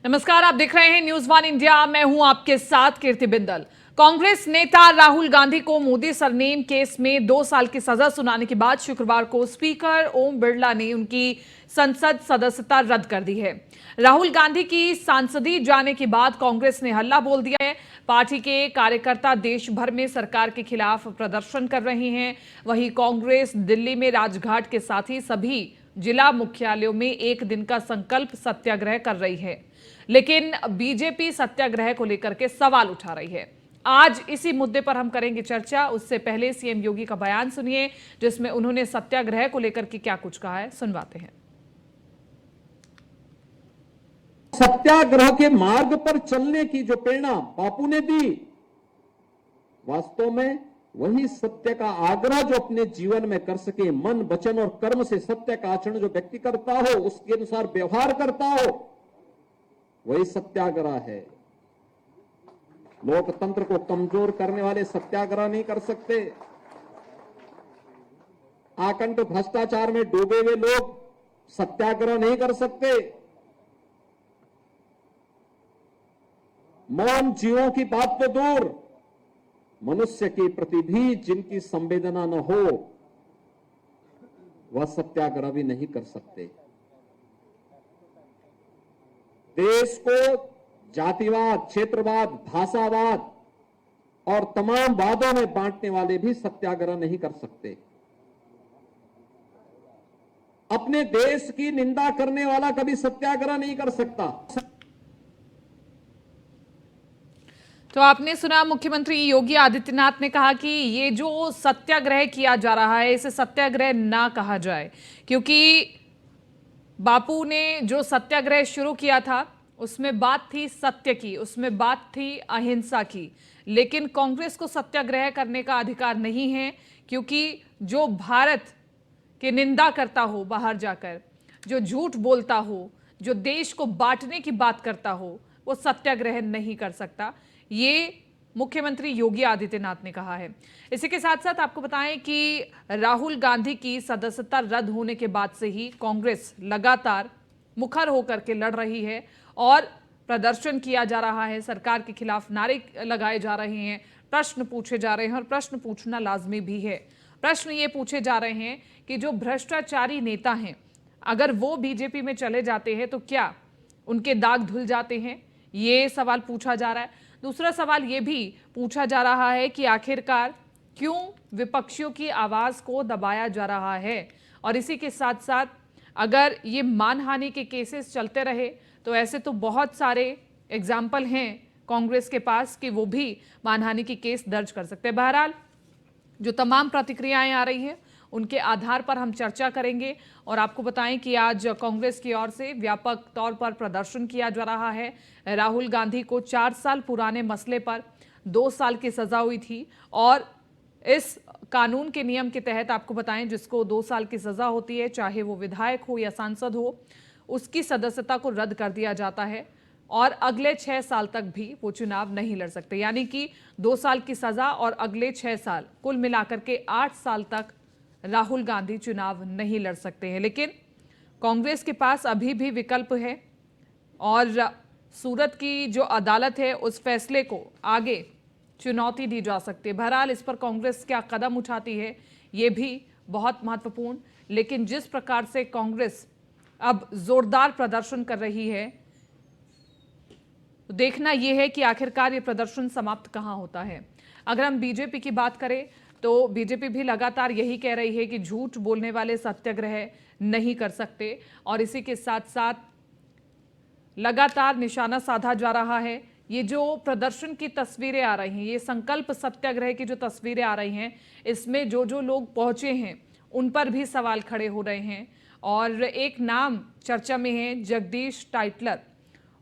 नमस्कार, आप देख रहे हैं न्यूज वन इंडिया। मैं हूं आपके साथ कीर्ति बिंदल। कांग्रेस नेता राहुल गांधी को मोदी सरनेम केस में 2 साल की सजा सुनाने के बाद शुक्रवार को स्पीकर ओम बिरला ने उनकी संसद सदस्यता रद्द कर दी है। राहुल गांधी की सांसदी जाने के बाद कांग्रेस ने हल्ला बोल दिया है। पार्टी के कार्यकर्ता देश भर में सरकार के खिलाफ प्रदर्शन कर रहे हैं। वहीं कांग्रेस दिल्ली में राजघाट के साथ ही सभी जिला मुख्यालयों में एक दिन का संकल्प सत्याग्रह कर रही है, लेकिन बीजेपी सत्याग्रह को लेकर के सवाल उठा रही है। आज इसी मुद्दे पर हम करेंगे चर्चा। उससे पहले सीएम योगी का बयान सुनिए, जिसमें उन्होंने सत्याग्रह को लेकर के क्या कुछ कहा है, सुनवाते हैं। सत्याग्रह के मार्ग पर चलने की जो प्रेरणा बापू ने दी, वास्तव में वही सत्य का आग्रह जो अपने जीवन में कर सके, मन वचन और कर्म से सत्य का आचरण जो व्यक्ति करता हो, उसके अनुसार व्यवहार करता हो, वही सत्याग्रह है। लोकतंत्र को कमजोर करने वाले सत्याग्रह नहीं कर सकते। आकंठ भ्रष्टाचार में डूबे हुए लोग सत्याग्रह नहीं कर सकते। मौन जीवों की बात तो दूर, मनुष्य के प्रति भी जिनकी संवेदना न हो, वह सत्याग्रह भी नहीं कर सकते। देश को जातिवाद, क्षेत्रवाद, भाषावाद और तमाम वादों में बांटने वाले भी सत्याग्रह नहीं कर सकते। अपने देश की निंदा करने वाला कभी सत्याग्रह नहीं कर सकता। तो आपने सुना, मुख्यमंत्री योगी आदित्यनाथ ने कहा कि ये जो सत्याग्रह किया जा रहा है, इसे सत्याग्रह ना कहा जाए, क्योंकि बापू ने जो सत्याग्रह शुरू किया था उसमें बात थी सत्य की, उसमें बात थी अहिंसा की। लेकिन कांग्रेस को सत्याग्रह करने का अधिकार नहीं है, क्योंकि जो भारत की निंदा करता हो बाहर जाकर, जो झूठ बोलता हो, जो देश को बांटने की बात करता हो, वो सत्याग्रह नहीं कर सकता। ये मुख्यमंत्री योगी आदित्यनाथ ने कहा है। इसी के साथ साथ आपको बताएं कि राहुल गांधी की सदस्यता रद्द होने के बाद से ही कांग्रेस लगातार मुखर होकर के लड़ रही है और प्रदर्शन किया जा रहा है। सरकार के खिलाफ नारे लगाए जा रहे हैं, प्रश्न पूछे जा रहे हैं और प्रश्न पूछना लाजमी भी है। प्रश्न ये पूछे जा रहे हैं कि जो भ्रष्टाचारी नेता हैं, अगर वो बीजेपी में चले जाते हैं तो क्या उनके दाग धुल जाते हैं, ये सवाल पूछा जा रहा है। दूसरा सवाल ये भी पूछा जा रहा है कि आखिरकार क्यों विपक्षियों की आवाज को दबाया जा रहा है। और इसी के साथ साथ अगर ये मानहानि के केसेस चलते रहे तो ऐसे तो बहुत सारे एग्जाम्पल हैं कांग्रेस के पास कि वो भी मानहानि की केस दर्ज कर सकते हैं। बहरहाल जो तमाम प्रतिक्रियाएं आ रही हैं उनके आधार पर हम चर्चा करेंगे और आपको बताएं कि आज कांग्रेस की ओर से व्यापक तौर पर प्रदर्शन किया जा रहा है। राहुल गांधी को 4 साल पुराने मसले पर 2 साल की सजा हुई थी और इस कानून के नियम के तहत आपको बताएं, जिसको 2 साल की सजा होती है, चाहे वो विधायक हो या सांसद हो, उसकी सदस्यता को रद्द कर दिया जाता है और अगले 6 साल तक भी वो चुनाव नहीं लड़ सकते। यानी कि 2 साल की सजा और अगले 6 साल, कुल मिलाकर के 8 साल तक राहुल गांधी चुनाव नहीं लड़ सकते हैं। लेकिन कांग्रेस के पास अभी भी विकल्प है और सूरत की जो अदालत है उस फैसले को आगे चुनौती दी जा सकती है। बहरहाल इस पर कांग्रेस क्या कदम उठाती है ये भी बहुत महत्वपूर्ण। लेकिन जिस प्रकार से कांग्रेस अब जोरदार प्रदर्शन कर रही है, तो देखना यह है कि आखिरकार ये प्रदर्शन समाप्त कहां होता है। अगर हम बीजेपी की बात करें तो बीजेपी भी लगातार यही कह रही है कि झूठ बोलने वाले सत्याग्रह नहीं कर सकते और इसी के साथ साथ लगातार निशाना साधा जा रहा है। ये जो प्रदर्शन की तस्वीरें आ रही हैं, ये संकल्प सत्याग्रह की जो तस्वीरें आ रही हैं, इसमें जो जो लोग पहुंचे हैं उन पर भी सवाल खड़े हो रहे हैं और एक नाम चर्चा में है, जगदीश टाइटलर,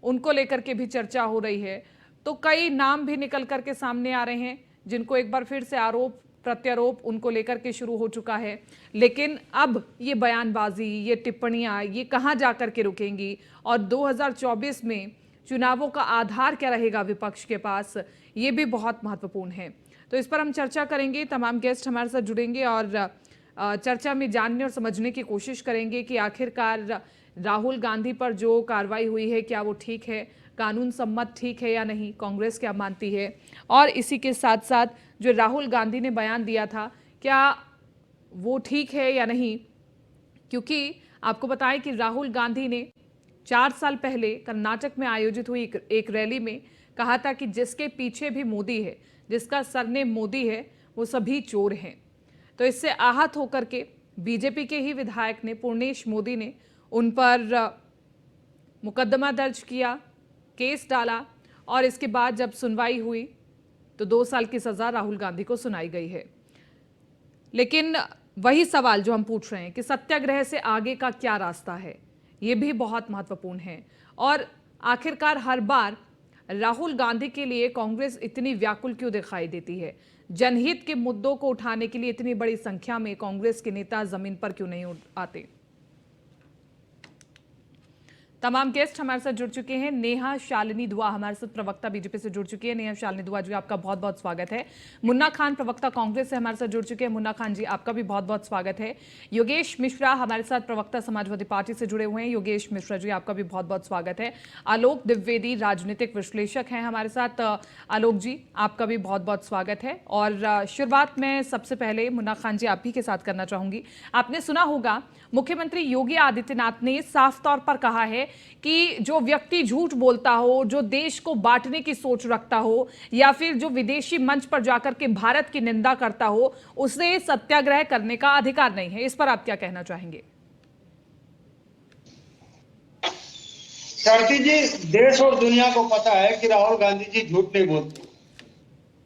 उनको लेकर के भी चर्चा हो रही है। तो कई नाम भी निकल करके सामने आ रहे हैं जिनको एक बार फिर से आरोप प्रत्यारोप उनको लेकर के शुरू हो चुका है। लेकिन अब ये बयानबाजी, ये टिप्पणियां, ये कहां जाकर के रुकेंगी और 2024 में चुनावों का आधार क्या रहेगा विपक्ष के पास, ये भी बहुत महत्वपूर्ण है। तो इस पर हम चर्चा करेंगे। तमाम गेस्ट हमारे साथ जुड़ेंगे और चर्चा में जानने और समझने की कोशिश करेंगे कि आखिरकार राहुल गांधी पर जो कार्रवाई हुई है क्या वो ठीक है, कानून सम्मत ठीक है या नहीं, कांग्रेस क्या मानती है, और इसी के साथ साथ जो राहुल गांधी ने बयान दिया था क्या वो ठीक है या नहीं। क्योंकि आपको बताएं कि राहुल गांधी ने 4 साल पहले कर्नाटक में आयोजित हुई एक रैली में कहा था कि जिसके पीछे भी मोदी है, जिसका सरनेम मोदी है, वो सभी चोर हैं। तो इससे आहत होकर के बीजेपी के ही विधायक ने, पूर्णेश मोदी ने, उन पर मुकदमा दर्ज किया, केस डाला, और इसके बाद जब सुनवाई हुई तो 2 साल की सजा राहुल गांधी को सुनाई गई है। लेकिन वही सवाल जो हम पूछ रहे हैं कि सत्याग्रह से आगे का क्या रास्ता है, ये भी बहुत महत्वपूर्ण है। और आखिरकार हर बार राहुल गांधी के लिए कांग्रेस इतनी व्याकुल क्यों दिखाई देती है? जनहित के मुद्दों को उठाने के लिए इतनी बड़ी संख्या में कांग्रेस के नेता जमीन पर क्यों नहीं आते? तमाम गेस्ट हमारे साथ जुड़ चुके हैं। नेहा शालिनी दुआ हमारे साथ प्रवक्ता बीजेपी से जुड़ चुकी है। नेहा शालिनी दुआ जी, आपका बहुत बहुत स्वागत है। मुन्ना खान प्रवक्ता कांग्रेस से हमारे साथ जुड़ चुके हैं। मुन्ना खान जी, आपका भी बहुत बहुत स्वागत है। योगेश मिश्रा हमारे साथ प्रवक्ता समाजवादी पार्टी से जुड़े हुए हैं। योगेश मिश्रा जी, आपका भी बहुत बहुत स्वागत है। आलोक द्विवेदी राजनीतिक विश्लेषक हैं हमारे साथ। आलोक जी, आपका भी बहुत बहुत स्वागत है। और शुरुआत में सबसे पहले मुन्ना खान जी आप ही के साथ करना चाहूंगी। आपने सुना होगा मुख्यमंत्री योगी आदित्यनाथ ने साफ तौर पर कहा है कि जो व्यक्ति झूठ बोलता हो, जो देश को बांटने की सोच रखता हो, या फिर जो विदेशी मंच पर जाकर के भारत की निंदा करता हो, उसे सत्याग्रह करने का अधिकार नहीं है। इस पर आप क्या कहना चाहेंगे? शांति जी, देश और दुनिया को पता है कि राहुल गांधी जी झूठ नहीं बोलते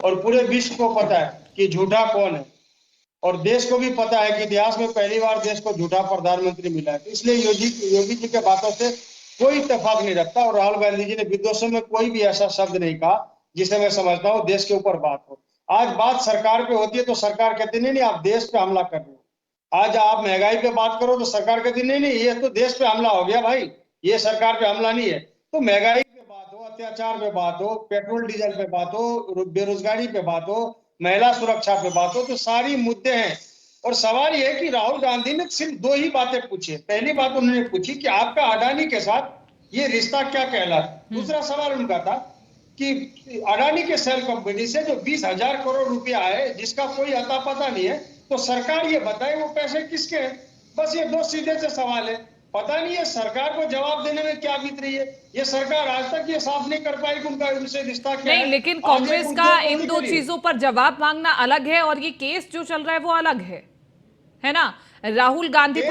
और पूरे विश्व को पता है कि झूठा कौन है, और देश को भी पता है कि इतिहास में पहली बार देश को झूठा प्रधानमंत्री मिला है। इसलिए योगी जी के बातों से कोई इत्तेफाक नहीं रखता, और राहुल गांधी जी ने विदेशों में कोई भी ऐसा शब्द नहीं कहा जिसे मैं समझता हूँ देश के ऊपर बात हो। आज बात सरकार पे होती है तो सरकार कहती नहीं आप देश पे हमला कर रहे हो। आज आप महंगाई पे बात करो तो सरकार कहती नहीं ये तो देश पे हमला हो गया भाई, ये सरकार पे हमला नहीं है। तो महंगाई पे बात हो, अत्याचार पे बात हो, पेट्रोल डीजल पे बात हो, बेरोजगारी पे बात हो, महिला सुरक्षा पे बात हो, तो सारी मुद्दे हैं। और सवाल यह है कि राहुल गांधी ने सिर्फ 2 ही बातें पूछी। पहली बात उन्होंने पूछी कि आपका अडानी के साथ ये रिश्ता क्या कहलाता। दूसरा सवाल उनका था कि अडानी के सेल कंपनी से जो 20,000 करोड़ रुपया है जिसका कोई अता पता नहीं है, तो सरकार ये बताए वो पैसे किसके हैं। बस ये 2 सीधे से सवाल है। पता नहीं है सरकार को जवाब देने में क्या बीत रही है। ये सरकार आज तक ये साफ नहीं कर पाई कि उनका उनसे रिश्ता क्या है। नहीं, लेकिन कांग्रेस का इन 2 चीजों पर जवाब मांगना अलग है और ये केस जो चल रहा है वो अलग है ना। राहुल गांधी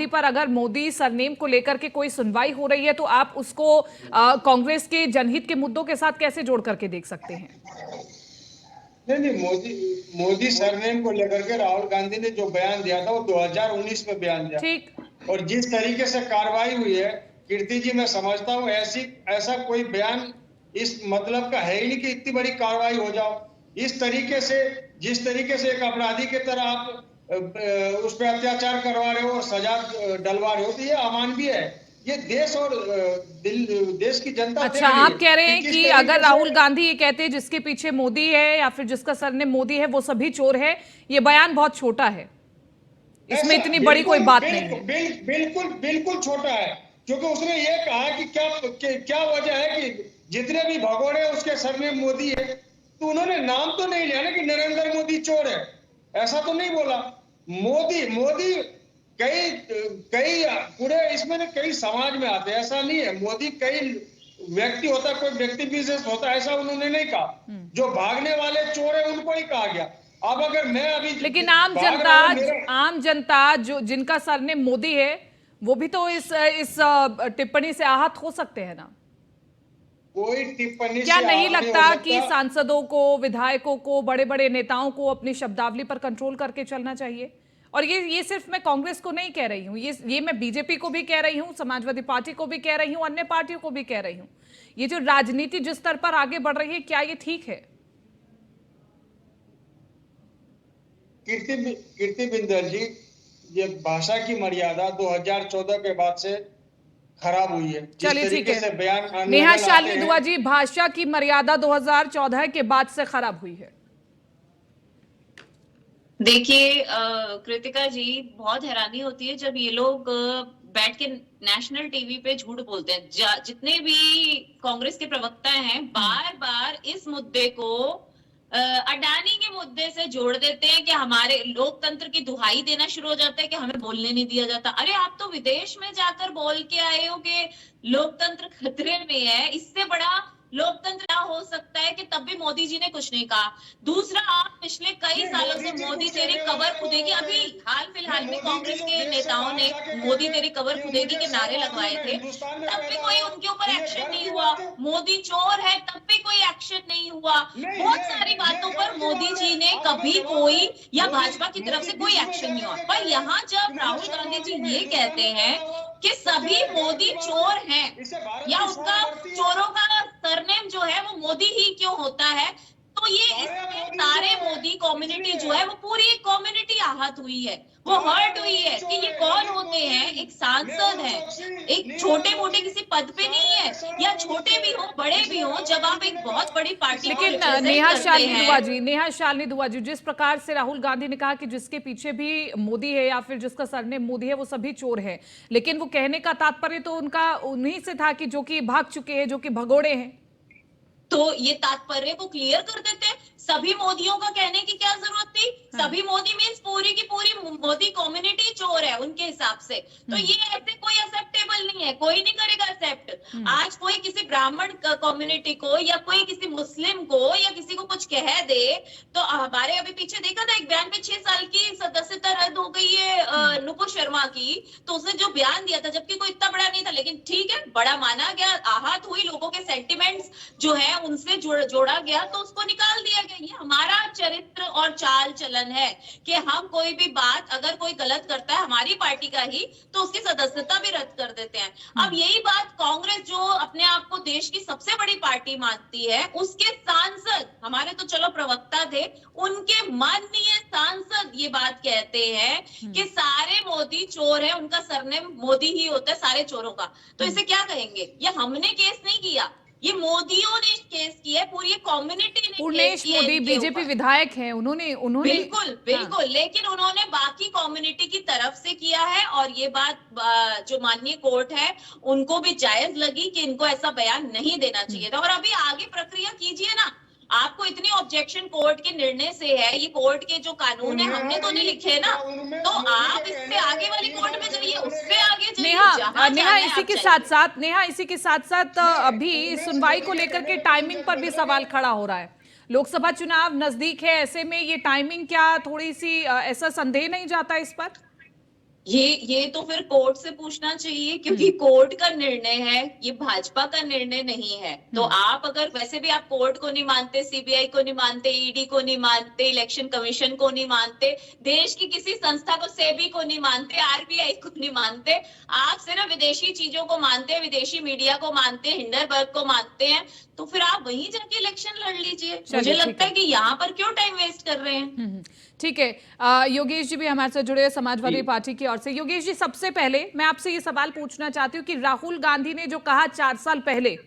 पर अगर मोदी सरनेम को लेकर के कोई सुनवाई हो रही है तो आप उसको कांग्रेस के जनहित के मुद्दों के साथ कैसे जोड़ करके देख सकते हैं? नहीं, मोदी सरनेम को लेकर के राहुल गांधी ने जो बयान दिया था वो 2019 में बयान दिया। ठीक। और जिस तरीके से कार्रवाई हुई है कीर्ति जी, मैं समझता हूँ ऐसा कोई बयान इस मतलब का है ही नहीं कि इतनी बड़ी कार्रवाई हो जाओ। इस तरीके से, जिस तरीके से एक अपराधी की तरह आप उस पर अत्याचार करवा रहे हो और सजा डलवा रहे हो, तो ये अमानवीय है। ये देश और देश की जनता। अच्छा, आप कह रहे हैं कि अगर राहुल गांधी ये कहते हैं जिसके पीछे मोदी है या फिर जिसका सरनेम मोदी है वो सभी चोर है, ये बयान बहुत छोटा है, इसमें इतनी बड़ी कोई बात नहीं है। बिल्कुल छोटा है, क्योंकि उसने ये कहा कि क्या वजह है कि जितने भी भगोड़े उसके सरनेम मोदी है, तो उन्होंने नाम तो नहीं लिया ना कि नरेंद्र मोदी चोर है, ऐसा तो नहीं बोला। मोदी कई पूरे इसमें कई समाज में आते हैं, ऐसा नहीं है। मोदी कई व्यक्ति होता है, कोई व्यक्ति विशेष होता है, ऐसा उन्होंने नहीं कहा। जो भागने वाले चोर है उनको ही कहा गया। अब अगर मैं अभी, लेकिन आम जनता जो जिनका सरनेम मोदी है वो भी तो इस टिप्पणी से आहत हो सकते हैं ना। कोई टिप्पणी क्या नहीं लगता कि सांसदों को, विधायकों को, बड़े बड़े नेताओं को अपनी शब्दावली पर कंट्रोल करके चलना चाहिए? और ये सिर्फ मैं कांग्रेस को नहीं कह रही हूँ, ये मैं बीजेपी को भी कह रही हूँ, समाजवादी पार्टी को भी कह रही हूँ, अन्य पार्टियों को भी कह रही हूँ। ये जो राजनीति जिस स्तर पर आगे बढ़ रही है, क्या ये ठीक है? कीर्ति बिंदल जी, ये भाषा की मर्यादा 2014 के बाद से खराब हुई है। चलिए ठीक है। बयान नेहा शालिनी दुआ जी, भाषा की मर्यादा 2014 के बाद से खराब हुई है। देखिए कृतिका जी, बहुत हैरानी होती है जब ये लोग बैठ के नेशनल टीवी पे झूठ बोलते हैं। जितने भी कांग्रेस के प्रवक्ता हैं बार बार इस मुद्दे को अडानी के मुद्दे से जोड़ देते हैं कि हमारे लोकतंत्र की दुहाई देना शुरू हो जाता है कि हमें बोलने नहीं दिया जाता। अरे आप तो विदेश में जाकर बोल के आए हो कि लोकतंत्र खतरे में है। इससे बड़ा लोकतंत्र क्या हो सकता है कि तब भी मोदी जी ने कुछ नहीं कहा। दूसरा, आप पिछले कई सालों से मोदी तेरी कबर खुदेगी, अभी हाल फिलहाल में कांग्रेस के नेताओं ने मोदी तेरी कबर खुदेगी के नारे लगवाए थे, तब भी कोई उनके ऊपर एक्शन नहीं हुआ। मोदी चोर है, तब भी कोई एक्शन नहीं हुआ। बहुत सारी बातों पर मोदी जी ने कभी कोई या भाजपा की तरफ से कोई एक्शन नहीं हुआ। पर यहाँ जब राहुल गांधी जी ये कहते हैं कि सभी मोदी चोर हैं या उनका चोरों का सरनेम जो है वो मोदी ही क्यों होता है, तो ये इसमें सारे मोदी कम्युनिटी जो है वो पूरी एक कम्युनिटी आहत हुई है, वो हर्ट हुई है कि ये कौन होते हैं। एक सांसद है, एक छोटे मोटे किसी पद पे नहीं है, या छोटे भी हो बड़े भी हो, जब आप एक बहुत बड़ी पार्टी को लेकिन नेहा शालिनी दुआ जी, जिस प्रकार से राहुल गांधी ने कहा कि जिसके पीछे भी मोदी है या फिर जिसका सरनेम मोदी है वो सभी चोर हैं, लेकिन वो कहने का तात्पर्य तो उनका उन्हीं से था कि जो कि भाग चुके हैं, जो कि भगोड़े हैं। तो ये तात्पर्य को क्लियर कर देते, सभी मोदियों का कहने की क्या जरूरत थी। सभी मोदी मीन्स पूरी की पूरी मोदी कम्युनिटी चोर है उनके हिसाब से। तो ये ऐसे कोई एक्सेप्टेबल नहीं है, कोई नहीं करेगा एक्सेप्ट। आज कोई किसी ब्राह्मण कम्युनिटी को या कोई किसी मुस्लिम को या किसी को कुछ कह दे, तो हमारे अभी पीछे देखा था एक बयान में 6 साल की सदस्यता रद्द हो गई है नुपुर शर्मा की, तो उसने जो बयान दिया था, जबकि कोई इतना बड़ा नहीं था, लेकिन ठीक है बड़ा माना गया, आहत हुई, लोगों के सेंटिमेंट्स जो है उनसे जोड़ा गया, तो उसको निकाल दिया गया। ये हमारा चरित्र और चाल चलन है कि हम कोई भी बात अगर कोई गलत करता है हमारी पार्टी का ही, तो उसकी सदस्यता भी रद्द कर देते हैं। अब यही बात कांग्रेस जो अपने आप को देश की सबसे बड़ी पार्टी मानती है, उसके सांसद, हमारे तो चलो प्रवक्ता थे, उनके माननीय सांसद ये बात कहते हैं कि सारे मोदी चोर है, उनका सरनेम मोदी ही होता है सारे चोरों का। तो इसे क्या कहेंगे? ये हमने केस नहीं किया, ये मोदियों ने केस किया है, पूरी कम्युनिटी ने पूर्णेश मोदी बीजेपी विधायक हैं, उन्होंने बिल्कुल लेकिन उन्होंने बाकी कम्युनिटी की तरफ से किया है, और ये बात जो माननीय कोर्ट है उनको भी जायज लगी कि इनको ऐसा बयान नहीं देना चाहिए था। और अभी आगे प्रक्रिया कीजिए ना, आपको इतनी ऑब्जेक्शन कोर्ट के निर्णय से है, ये कोर्ट के जो कानून है हमने तो नहीं लिखे ना, तो आप इससे आगे वाली कोर्ट में जाइए, उससे आगे जाइए। नेहा इसी के साथ साथ अभी सुनवाई को लेकर के टाइमिंग पर भी सवाल खड़ा हो रहा है। लोकसभा चुनाव नजदीक है, ऐसे में ये टाइमिंग क्या थोड़ी सी ऐसा संदेह नहीं जाता इस पर? ये तो फिर कोर्ट से पूछना चाहिए, क्योंकि कोर्ट का निर्णय है, ये भाजपा का निर्णय नहीं है। तो आप अगर वैसे भी आप कोर्ट को नहीं मानते, सीबीआई को नहीं मानते, ईडी को नहीं मानते, इलेक्शन कमीशन को नहीं मानते, देश की किसी संस्था को, सेबी को नहीं मानते, आरबीआई को नहीं मानते, आप सिर्फ विदेशी चीजों को मानते हैं, विदेशी मीडिया को मानते हैं, हिंडनबर्ग को मानते हैं, तो फिर आप वहीं जाके इलेक्शन लड़ लीजिए। मुझे लगता है कि यहाँ पर क्यों टाइम वेस्ट कर रहे हैं। ठीक है, योगेश जी भी हमारे साथ जुड़े हैं समाजवादी पार्टी की ओर से। योगेश जी, सबसे पहले मैं आपसे ये सवाल पूछना चाहती हूँ कि राहुल गांधी ने जो कहा 4 साल पहले,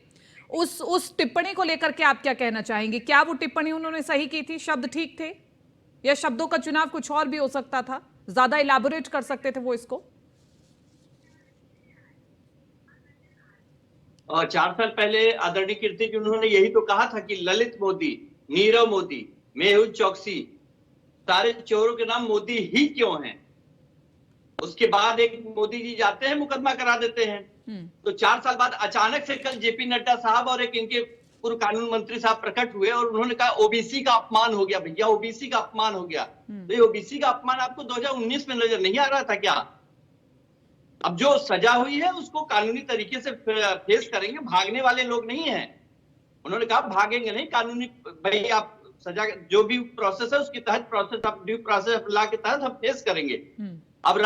उस टिप्पणी को लेकर के आप क्या कहना चाहेंगे? क्या वो टिप्पणी उन्होंने सही की थी? शब्द ठीक थे या शब्दों का चुनाव कुछ और भी हो सकता था? ज्यादा इलैबोरेट कर सकते थे वो इसको? और 4 साल पहले आदरणीय कीर्ति जी, उन्होंने यही तो कहा था कि ललित मोदी, नीरव मोदी, मेहुल चौकसी, सारे चोरों के नाम मोदी ही क्यों हैं। उसके बाद एक मोदी जी जाते हैं, मुकदमा करा देते हैं। तो 4 साल बाद अचानक से कल जेपी नड्डा साहब और एक इनके पूर्व कानून मंत्री साहब प्रकट हुए और उन्होंने कहा ओबीसी का अपमान हो गया भैया, ओबीसी का अपमान हो गया। तो ये ओबीसी का अपमान आपको 2019 में नजर नहीं आ रहा था क्या? अब जो सजा हुई है उसको कानूनी तरीके से फेस करेंगे, भागने वाले लोग नहीं है। उन्होंने कहा भागेंगे नहीं, कानूनी भाई आप सजा जो भी प्रोसेस है उसके तहत, process of due process of law के तहत हम फेस करेंगे। अब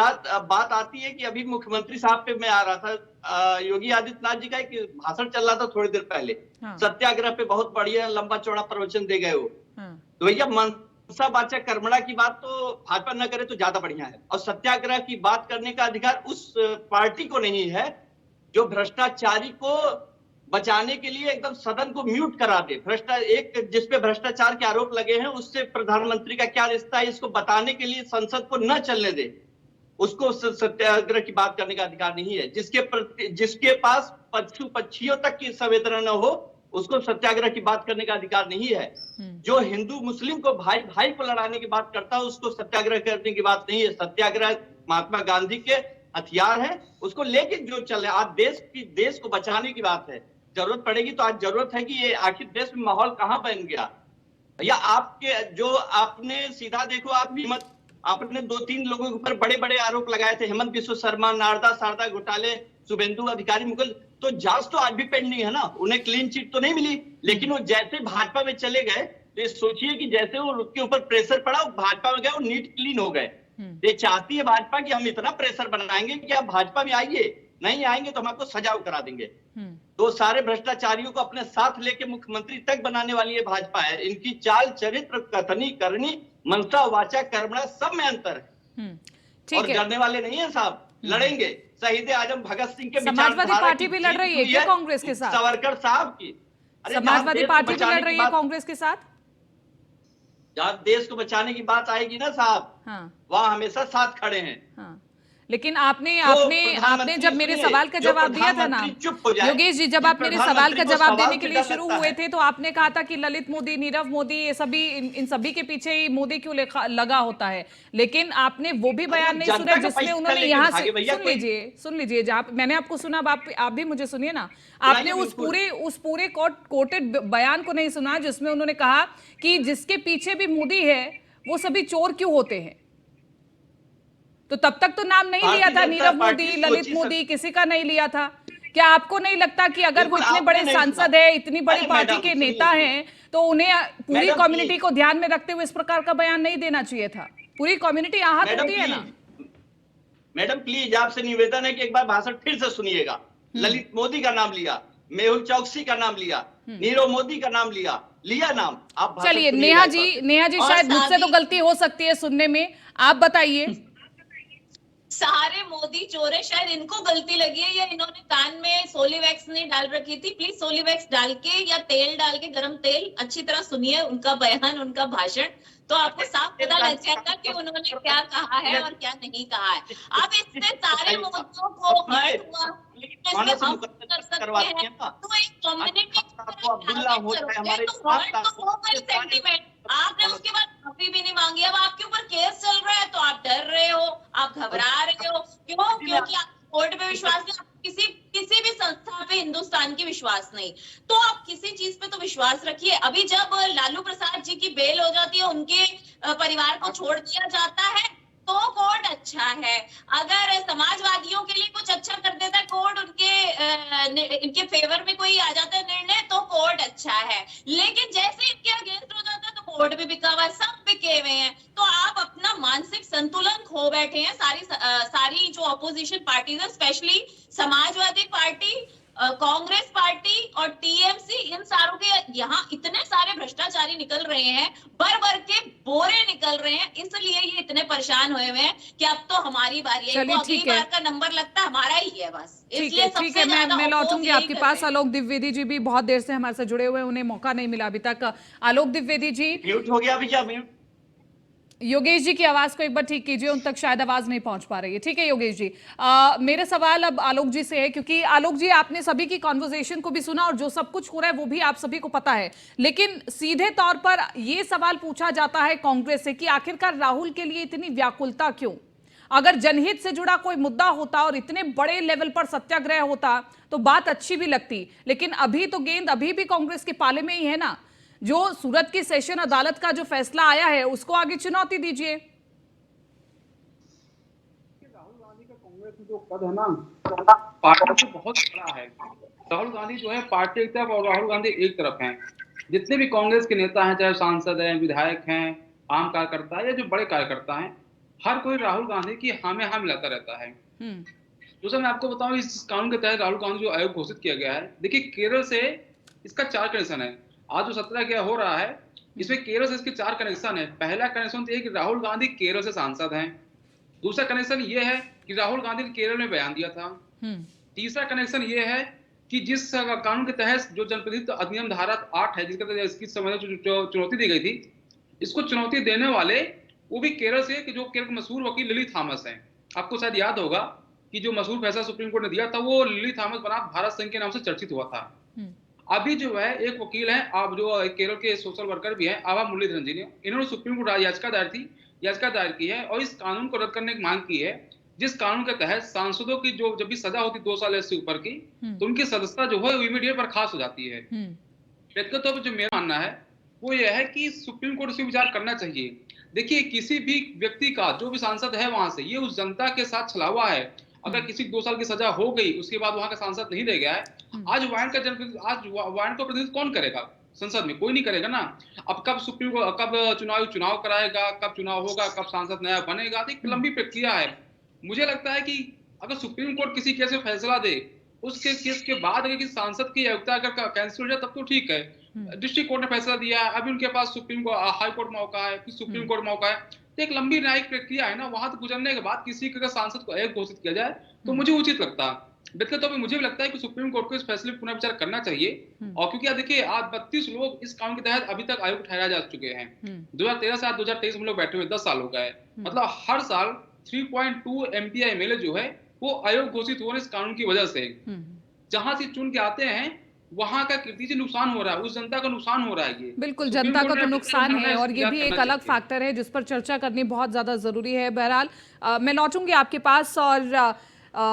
बात आती है कि अभी मुख्यमंत्री साहब पे मैं आ रहा था, योगी आदित्यनाथ जी का एक भाषण चल रहा था थोड़ी देर पहले, सत्याग्रह पे बहुत बढ़िया लंबा चौड़ा प्रवचन दे गए वो। तो भैया मनसा वाचा कर्मणा की बात तो भाजपा न करे तो ज्यादा बढ़िया है, और सत्याग्रह की बात करने का अधिकार उस पार्टी को नहीं है जो भ्रष्टाचारी को बचाने के लिए एकदम सदन को म्यूट करा दे। एक जिसपे भ्रष्टाचार के आरोप लगे हैं उससे प्रधानमंत्री का क्या रिश्ता है, इसको बताने के लिए संसद को न चलने दे। उसको सत्याग्रह की बात करने का अधिकार नहीं है। जिसके पास पशु पक्षियों तक की संवेदना न हो उसको सत्याग्रह की बात करने का अधिकार नहीं है। जो हिंदू मुस्लिम को भाई भाई को लड़ाने की बात करता है उसको सत्याग्रह करने की बात नहीं है। सत्याग्रह महात्मा गांधी के हथियार है, उसको लेके जो चल रहे। आज देश को बचाने की बात है। जरूरत पड़ेगी तो आज जरूरत है कि ये आखिर देश में माहौल कहां बन गया। या आपके जो आपने सीधा देखो, आपने 2-3 लोगों के ऊपर बड़े बड़े आरोप लगाए थे, हेमंत बिश्व शर्मा, नारदा शारदा घोटाले, शुभेंदु अधिकारी मुगल, तो जांच तो आज भी पेंडिंग है ना। उन्हें क्लीन चिट तो नहीं मिली, लेकिन वो जैसे भाजपा में चले गए तो ये सोचिए कि जैसे वो उसके ऊपर प्रेशर पड़ा, वो भाजपा में गए और नीट क्लीन हो गए। ये चाहती है भाजपा कि हम इतना प्रेशर बनाएंगे कि आप भाजपा में आइए, नहीं आएंगे तो हम आपको सजाओ करा देंगे। तो सारे भ्रष्टाचारियों को अपने साथ लेके मुख्यमंत्री तक बनाने वाली ये भाजपा है। इनकी चाल चरित्र, कथनी करनी, मनसा वाचा कर्मणा सब में अंतर है। ठीक और है, डरने वाले नहीं है साहब, लड़ेंगे। शहीद आजम भगत सिंह के समाजवादी पार्टी भी लड़ रही है क्या कांग्रेस के साथ? सावरकर साहब की। समाजवादी पार्टी भी लड़ रही है कांग्रेस के साथ। जहाँ देश को बचाने की बात आएगी ना साहब, हाँ वहाँ हमेशा साथ खड़े हैं। हाँ, लेकिन आपने जब मेरे सवाल का जवाब दिया था ना योगेश जी, जब आप मेरे सवाल का जवाब देने के लिए शुरू हुए थे तो आपने कहा था कि ललित मोदी, नीरव मोदी, ये सभी इन सभी के पीछे ही मोदी क्यों लगा होता है। लेकिन आपने वो भी बयान नहीं सुना जिसमें उन्होंने यहाँ से सुन लीजिए जहाँ मैंने आपको सुना, आप भी मुझे सुनिए ना। आपने उस पूरे कोटेड बयान को नहीं सुना जिसमें उन्होंने कहा कि जिसके पीछे भी मोदी है वो सभी चोर क्यों होते हैं। तो तब तक तो नाम नहीं लिया था नीरव मोदी, ललित मोदी, किसी का नहीं लिया था। क्या आपको नहीं लगता कि अगर वो इतने बड़े सांसद है, इतनी बड़ी पार्टी के नेता हैं, तो उन्हें पूरी कम्युनिटी को ध्यान में रखते हुए इस प्रकार का बयान नहीं देना चाहिए था? पूरी कम्युनिटी आहत होती है ना। मैडम प्लीज आपसे निवेदन है कि एक बार भाषण फिर से सुनिएगा। ललित मोदी का नाम लिया, मेहुल चौकसी का नाम लिया, नीरव मोदी का नाम लिया नाम। आप चलिए नेहा जी शायद मुझसे तो गलती हो सकती है सुनने में, आप बताइए। सारे मोदी चोर है, शायद इनको गलती लगी है या इन्होंने कान में सोलीवैक्स नहीं डाल रखी थी। प्लीज सोलीवैक्स डाल के या तेल डाल के, गरम तेल, अच्छी तरह सुनिए उनका बयान, उनका भाषण, तो आपको साफ पता लग जाएगा कि उन्होंने क्या कहा है और क्या नहीं कहा है। आप इससे सारे मुद्दों को हर्ट हुआ हम कर सकते हैं, तो एक कम्युनिटी सेंटीमेंट आपने उसके बाद माफी भी नहीं मांगी। अब आपके ऊपर केस चल रहा है तो आप डर रहे हो, आप घबरा रहे हो। क्यों? क्योंकि आप कोर्ट पे विश्वास नहीं, किसी भी संस्था पे हिंदुस्तान की विश्वास नहीं, तो आप किसी चीज पे तो विश्वास रखिए। अभी जब लालू प्रसाद जी की बेल हो जाती है, उनके परिवार को छोड़ दिया जाता है, तो कोर्ट अच्छा है। अगर समाजवादियों के लिए कुछ अच्छा कर देता है कोर्ट, इनके फेवर में कोई आ जाता है निर्णय, तो कोर्ट अच्छा है। लेकिन जैसे इनके अगेंस्ट हो जाता है तो कोर्ट भी बिका हुआ है, सब बिके हुए हैं। तो आप अपना मानसिक संतुलन खो बैठे हैं। सारी जो अपोजिशन पार्टीज है, specially Samajwadi party, Congress party और टीएमसी, इन सारों के यहाँ इतने सारे भ्रष्टाचारी निकल रहे हैं, भर के बोरे निकल रहे हैं, इसलिए ये इतने परेशान हुए हुए हैं कि अब तो हमारी बारी है। तो अगली बार का नंबर लगता हमारा ही है बस। इसलिए ठीक है, मैं लौटूंगी आपके पास। आलोक द्विवेदी जी भी बहुत देर से हमारे साथ जुड़े हुए, उन्हें मौका नहीं मिला अभी तक। आलोक द्विवेदी जी, म्यूट हो गया भैया, म्यूट। योगेश जी की आवाज को एक बार ठीक कीजिए, उन तक शायद आवाज नहीं पहुंच पा रही है। ठीक है योगेश जी, मेरे सवाल अब आलोक जी से है, क्योंकि आलोक जी आपने सभी की कॉन्वर्सेशन को भी सुना और जो सब कुछ हो रहा है वो भी आप सभी को पता है, लेकिन सीधे तौर पर ये सवाल पूछा जाता है कांग्रेस से कि आखिरकार राहुल के लिए इतनी व्याकुलता क्यों? अगर जनहित से जुड़ा कोई मुद्दा होता और इतने बड़े लेवल पर सत्याग्रह होता तो बात अच्छी भी लगती, लेकिन अभी तो गेंद अभी भी कांग्रेस के पाले में ही है ना। जो सूरत की सेशन अदालत का जो फैसला आया है उसको आगे चुनौती दीजिए। राहुल गांधी का कांग्रेस में जो पद है ना, पार्टी बहुत बड़ा है। राहुल गांधी जो है पार्टी एक तरफ और राहुल गांधी एक तरफ हैं। जितने भी कांग्रेस के नेता हैं, चाहे सांसद हैं, विधायक हैं, आम कार्यकर्ता है या जो बड़े कार्यकर्ता हैं, हर कोई राहुल गांधी की हाँ में हाँ मिलाता रहता है। दूसरा मैं आपको बताऊं, इस कानून के तहत राहुल गांधी जो आयोग घोषित किया गया है, देखिए केरल से इसका 4 कनेक्शन है। आज जो 17 हो रहा है, इसमें केरल से इसके 4 कनेक्शन है। पहला कनेक्शन तो ये कि राहुल गांधी केरल से सांसद हैं। दूसरा कनेक्शन ये है कि राहुल गांधी ने केरल में बयान दिया था। तीसरा कनेक्शन ये है कि जिस कानून के तहत जो जनप्रतिनिधित्व अधिनियम धारा 8 है, जिसके तहत इसकी समय जो चुनौती दी गई थी, इसको चुनौती देने वाले वो भी केरल से, कि जो केरल के मशहूर वकील लिली थॉमस हैं। आपको शायद याद होगा कि जो मशहूर फैसला सुप्रीम कोर्ट ने दिया था वो लिली थॉमस बनाम भारत संघ के नाम से चर्चित हुआ था। अभी जो है एक वकील है, आप जो केरल के सोशल वर्कर भी हैं, आभा मुरलीधरन जी ने, इन्होंने सुप्रीम कोर्ट याचिका दायर की है और इस कानून को रद्द करने की मांग की है, जिस कानून के तहत सांसदों की जो जब भी सजा होती 2 साल से ऊपर की, तो उनकी सदस्यता जो है इमीडिएट बर्खास्त हो जाती है। व्यक्तिगत तौर पर जो मेरा मानना है वो यह है कि सुप्रीम कोर्ट से विचार करना चाहिए। देखिए, किसी भी व्यक्ति का जो भी सांसद है वहां से, ये उस जनता के साथ छलावा है। अगर किसी 2 साल की सजा हो गई, उसके बाद वहां का सांसद नहीं रह गया है, आज वायनाड का प्रतिनिधित्व कौन करेगा संसद में? कोई नहीं करेगा ना। अब कब सुप्रीम कोर्ट कब चुनाव कराएगा, कब चुनाव होगा, कब सांसद नया बनेगा, तो एक लंबी प्रक्रिया है। मुझे लगता है कि अगर सुप्रीम कोर्ट किसी केस में फैसला दे, उसके केस के बाद अगर किसी सांसद की योग्यता अगर कैंसिल हो जाए तब तो ठीक है। डिस्ट्रिक्ट कोर्ट ने फैसला दिया है, अभी उनके पास हाई कोर्ट मौका है, फिर सुप्रीम कोर्ट मौका है, तो एक लंबी न्यायिक प्रक्रिया है ना। वहां तक गुजरने के बाद किसी के सांसद को अयोग्य घोषित किया जाए तो मुझे उचित लगता है। व्यक्तिगत तौर पर मुझे भी लगता है कि सुप्रीम कोर्ट को इस फैसले पर पुनर्विचार करना चाहिए। और क्योंकि देखिए, आज 32 लोग इस कानून के तहत अभी तक अयोग्य ठहराए जा चुके हैं। 2013 से 2023 में लोग बैठे हुए 10 साल हो गए। मतलब हर साल 3.2 MP MLA जो है वो अयोग्य घोषित हुए इस कानून की वजह से। जहां से चुन के आते हैं वहां का कीर्ति नुकसान हो रहा है, उस जनता का नुकसान हो रहा है। ये बिल्कुल जनता का तो नुकसान है और ये भी एक अलग फैक्टर है जिस पर चर्चा करनी बहुत ज्यादा जरूरी है। बहरहाल मैं लौटूंगी आपके पास और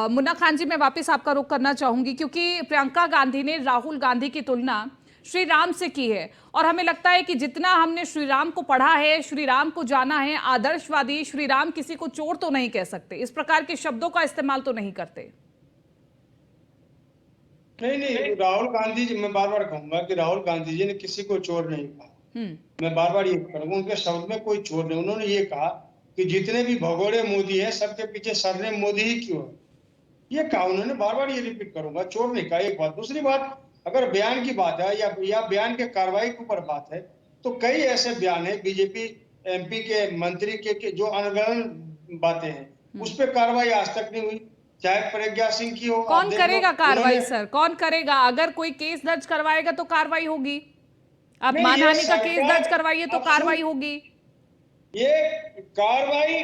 मुन्ना खान जी, मैं वापस आपका रुख करना चाहूंगी क्योंकि प्रियंका गांधी ने राहुल गांधी की तुलना श्री राम से की है और हमें लगता है कि जितना हमने श्री राम को पढ़ा है, श्री राम को जाना है, आदर्शवादी श्री राम किसी को चोर तो नहीं कह सकते, इस प्रकार के शब्दों का इस्तेमाल तो नहीं करते। नहीं, राहुल गांधी जी, मैं बार बार कहूंगा कि राहुल गांधी जी ने किसी को चोर नहीं कहा। मैं बार बार ये करूंगा, उनके शब्द में कोई चोर नहीं। उन्होंने ये कहा कि जितने भी भगोड़े मोदी हैं सबके पीछे सरनेम मोदी ही क्यों है, ये कहा उन्होंने। बार बार ये रिपीट करूंगा, चोर नहीं कहा। एक बात। दूसरी बात, अगर बयान की बात है या बयान के कार्रवाई के ऊपर बात है, तो कई ऐसे बयान है बीजेपी MP के मंत्री के जो अनगढ़ बातें हैं, उस पर कार्रवाई आज तक नहीं हुई, चाहे प्रज्ञा सिंह की हो। कौन करेगा कार्रवाई सर? कौन करेगा? अगर कोई केस दर्ज करवाएगा तो कार्रवाई होगी। आप मानहानि का केस दर्ज करवाइए तो कार्रवाई होगी। ये कार्रवाई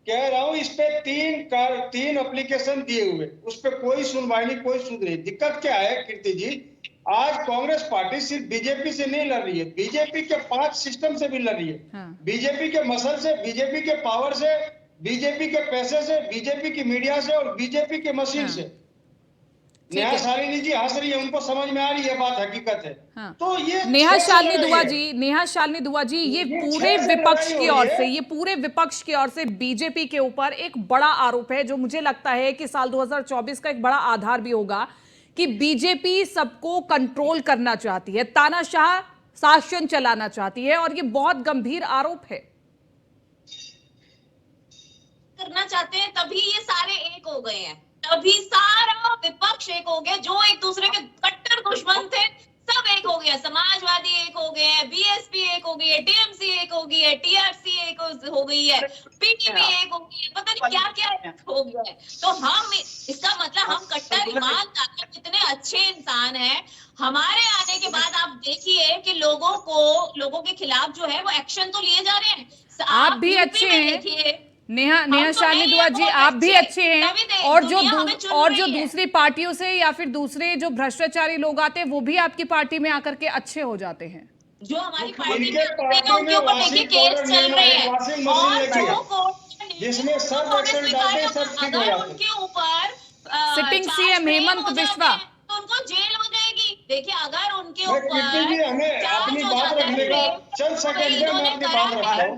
कह रहा हूं, इस पे 3 एप्लीकेशन दिए हुए, उस पे कोई सुनवाई नहीं, कोई सुध नहीं। दिक्कत क्या है कीर्ति जी, आज कांग्रेस पार्टी सिर्फ बीजेपी से नहीं लड़ रही है, बीजेपी के 5 सिस्टम से भी लड़ रही है। बीजेपी के मसल से, बीजेपी के पावर से, बीजेपी के पैसे से, बीजेपी की मीडिया से और बीजेपी के मशीन से। नेहा शालिनी जी हंस रही है, उनको समझ में आ रही है बात, हकीकत है। तो ये नेहा शालिनी दुआ जी, ये पूरे विपक्ष की ओर से बीजेपी के ऊपर एक बड़ा आरोप है जो मुझे लगता है कि साल 2024 का एक बड़ा आधार भी होगा कि बीजेपी सबको कंट्रोल करना चाहती है, तानाशाह शासन चलाना चाहती है और ये बहुत गंभीर आरोप है। करना चाहते हैं तभी ये सारे एक हो गए हैं, तभी सारा विपक्ष एक हो गया। जो एक दूसरे के कट्टर दुश्मन थे सब एक हो गया, समाजवादी एक हो गए हैं, BSP एक हो गई है, TMC एक हो गई है, TRC एक हो गई है, PTP एक हो गई है, पता नहीं क्या क्या हो गया है। तो हम इसका मतलब हम कट्टर ईमानदार कितने अच्छे इंसान हैं, हमारे आने के बाद आप देखिए कि लोगों के खिलाफ जो है वो एक्शन तो लिए जा रहे हैं। आप भी अच्छे हैं नेहा शालिनी दुआ जी, आप भी अच्छे हैं और जो दूसरी पार्टियों से या फिर दूसरे जो भ्रष्टाचारी लोग आते हैं वो भी आपकी पार्टी में आकर के अच्छे हो जाते हैं। जो हमारी पार्टी में उनके ऊपर देखिए केस चल रहे हैं और जो कोर्ट जिसमें सब अगर उनके ऊपर सिटिंग CM हेमंत बिश्वा तो उनको जेल हो जाएगी। देखिए, अगर उनके ऊपर हमें अपनी बात रखने का चंद सेकंड में मैं अपनी बात रखता हूं।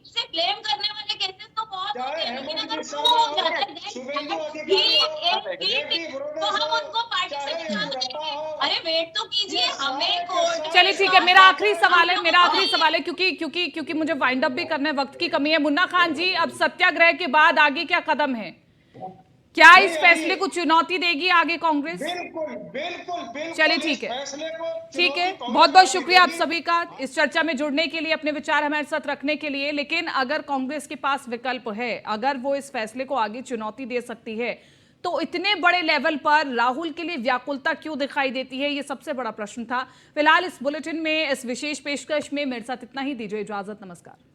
से ब्लेम करने वाले केसेस तो बहुत होते हैं, लेकिन अगर प्रूव हो जाता है तो हम उनको पार्टी से निकाल देंगे। अरे वेट तो कीजिए, हमें कोर्ट। चलिए ठीक है, मेरा आखिरी सवाल है क्योंकि मुझे वाइंड अप भी करना है, वक्त की कमी है। मुन्ना खान जी, अब सत्याग्रह के बाद आगे क्या कदम है? क्या इस फैसले को चुनौती देगी आगे कांग्रेस? बिल्कुल। चलिए ठीक है, बहुत बहुत शुक्रिया आप सभी का इस चर्चा में जुड़ने के लिए, अपने विचार हमारे साथ रखने के लिए। लेकिन अगर कांग्रेस के पास विकल्प है, अगर वो इस फैसले को आगे चुनौती दे सकती है तो इतने बड़े लेवल पर राहुल के लिए व्याकुलता क्यों दिखाई देती है, ये सबसे बड़ा प्रश्न था। फिलहाल इस बुलेटिन में, इस विशेष पेशकश में मेरे साथ इतना ही। दीजिए इजाजत, नमस्कार।